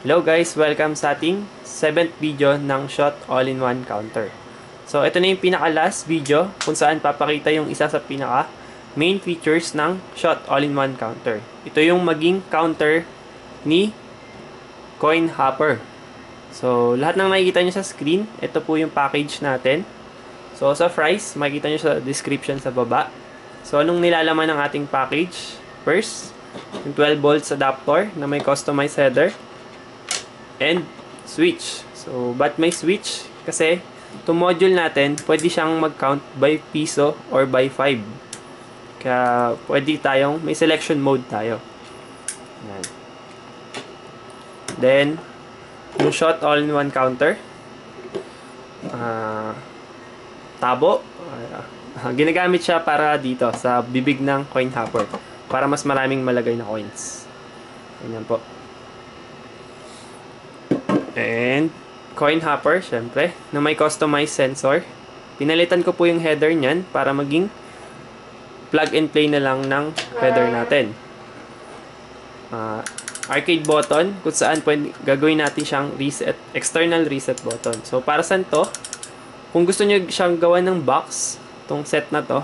Hello guys, welcome sa ating 7th video ng Shot All-in-One Counter. So ito na yung pinaka-last video kung saan papakita yung isa sa pinaka main features ng Shot All-in-One Counter. Ito yung maging counter ni Coin Hopper. So lahat ng nakikita nyo sa screen, ito po yung package natin. So sa price, makikita nyo sa description sa baba. So anong nilalaman ng ating package? First, yung 12 volts adapter na may customized header and switch. So, but may switch kasi itong module natin, pwede siyang mag-count by piso or by 5. Kaya pwede tayong, may selection mode tayo. Yan. Then, yung Shot All-in-One Counter, tabo, ginagamit siya para dito sa bibig ng coin hopper para mas maraming malagay na coins. Ganyan po. And coin hopper, syempre, na may customized sensor. Pinalitan ko po yung header niyan para maging plug and play na lang ng header natin. Arcade button, kung saan pwede, gagawin natin siyang reset, external reset button. So, para saan to? Kung gusto nyo siyang gawan ng box, tong set na to,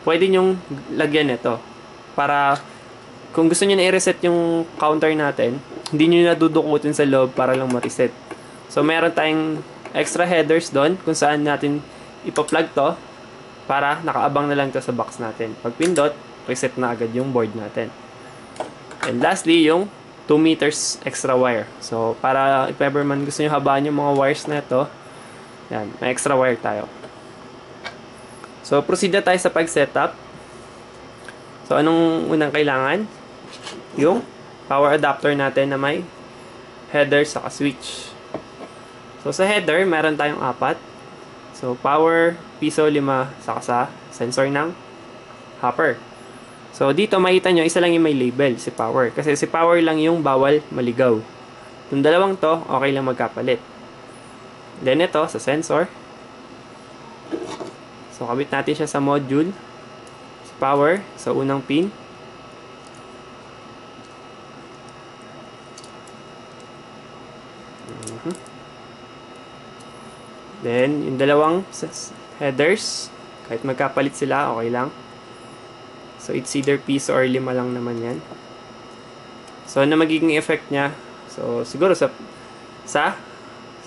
pwede nyong lagyan ito. Para, kung gusto nyo na i-reset yung counter natin, hindi nyo nadudukutin sa loob para lang ma-reset. So, meron tayong extra headers doon kung saan natin ipa-plug to para nakaabang na lang to sa box natin. Pag pindot, reset na agad yung board natin. And lastly, yung 2 meters extra wire. So, para if ever man gusto nyo habaan yung mga wires na ito, yan, may extra wire tayo. So, proceed na tayo sa pag-setup. So, anong unang kailangan? Yung power adapter natin na may header saka switch. So, sa header, meron tayong 4. So, power, piso, 5, saka sa sensor ng hopper. So, dito makita nyo, isa lang yung may label, si power. Kasi si power lang yung bawal maligaw. Yung dalawang to, okay lang magkapalit. Then, ito, sa sensor. So, kabit natin siya sa module. Si power, sa unang pin. Then, yung dalawang headers, kahit magkapalit sila, okay lang. So, it's either piso or 5 lang naman yan. So, ano magiging effect niya? So, siguro sa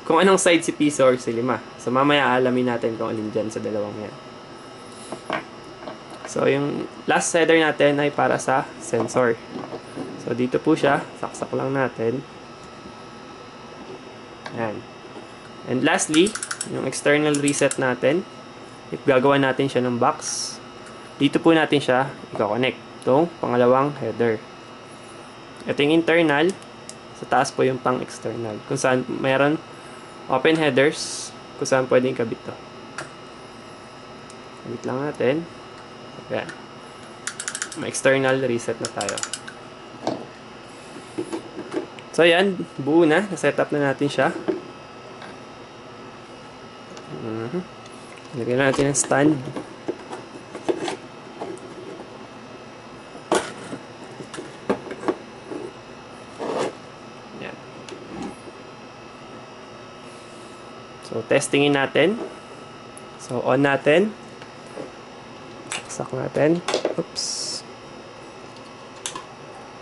kung anong side si piso or si 5. So, mamaya alamin natin kung alin dyan sa dalawang yan. So, yung last header natin ay para sa sensor. So, dito po siya. Saksak lang natin. Yan. And lastly, yung external reset natin, if gagawa natin siya ng box, dito po natin siya i-connect. Itong pangalawang header. Ito yung internal, sa taas po yung pang-external. Kung saan mayroon open headers, kung saan pwedeng kabit to. Kabit lang natin. Ayan. May external reset na tayo. So, ayan, buo na. Na-setup na natin siya. Lagyan natin ng stand. Yan. So, testingin natin. So, on natin. Saksak natin. Oops.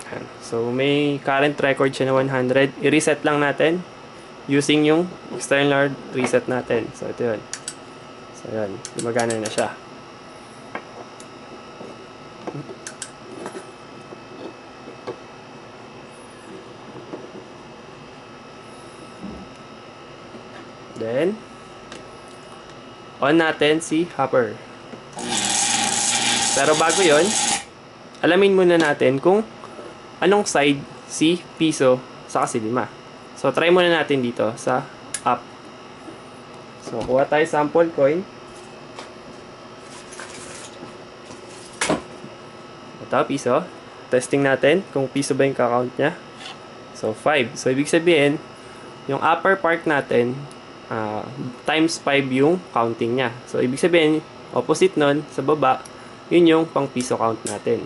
Yan. So, may current record siya na 100. I-reset lang natin using yung external reset natin. So, ito yun. So, yun. Gumagana na siya. Then, on natin si hopper. Pero bago yon, alamin muna natin kung anong side si piso sa si 5. So, try muna natin dito sa up. So, kuha tayo sample coin. Ito, piso. Testing natin kung piso ba yung kakount niya. So, 5. So, ibig sabihin, yung upper part natin, times 5 yung counting niya. So, ibig sabihin, opposite nun, sa baba, yun yung pang piso count natin.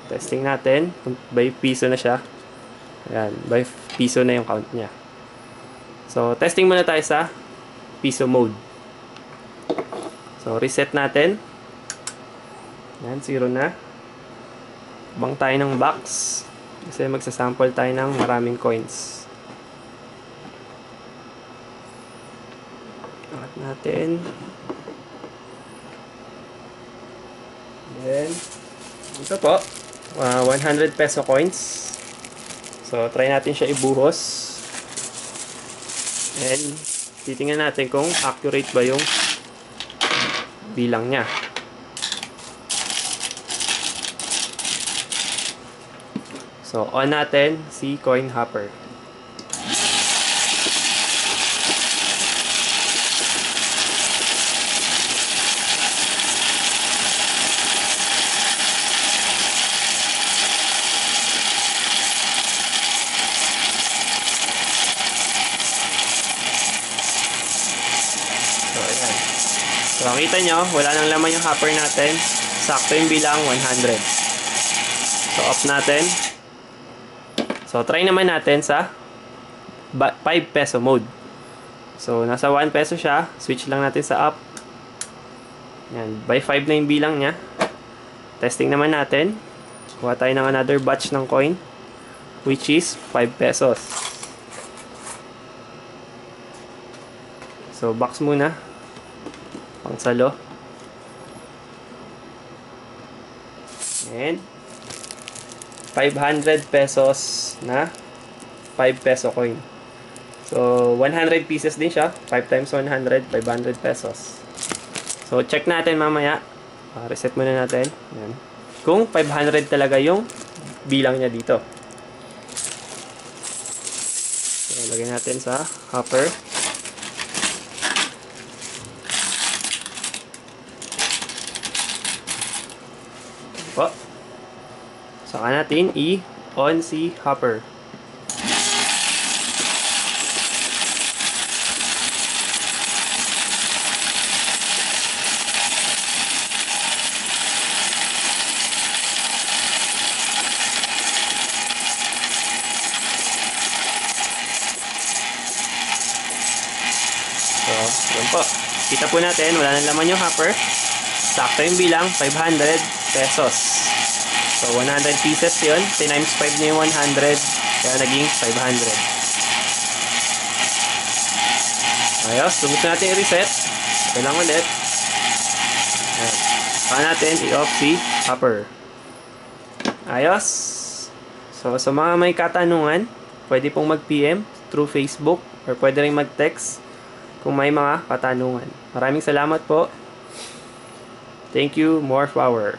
Testing natin kung by piso na siya. Ayan, by piso na yung count niya. So, testing muna tayo sa piso mode. So, reset natin. Ayan, 0 na. Bang tayo ng box. Kasi magsasample tayo ng maraming coins. Angat natin. Then, ito po. 100 peso coins. So, try natin siya ibuhos. And, titingnan natin kung accurate ba yung bilang niya. So, on natin si Coin Hopper. So, ayan. So, makita nyo, wala nang laman yung hopper natin. Sakto yung bilang 100. So, off natin. So, try naman natin sa 5 peso mode. So, nasa 1 peso siya. Switch lang natin sa up. Yan. By 5 na yung bilang niya. Testing naman natin. Kuha tayo ng another batch ng coin. Which is 5 pesos. So, box muna. Pangsalo. And 500 pesos na 5 peso coin. So, 100 pieces din siya. 5 times 100, 500 pesos. So, check natin mamaya. Reset muna natin. Yan. Kung 500 talaga yung bilang niya dito. So, lagay natin sa hopper. Po. Saka natin i-on si hopper. So, yun po. Kita po natin, wala nang laman yung hopper. Sakto yung bilang, 500 pesos. So, 100 pieces yun. Times 5 na yung 100. Kaya naging 500. Ayos. Subukan natin i-reset. Okay lang ulit. Ayan. Saka natin i-off si hopper. Ayos. So, sa mga may katanungan, pwede pong mag-PM through Facebook or pwede rin mag-text kung may mga katanungan. Maraming salamat po. Thank you. More power.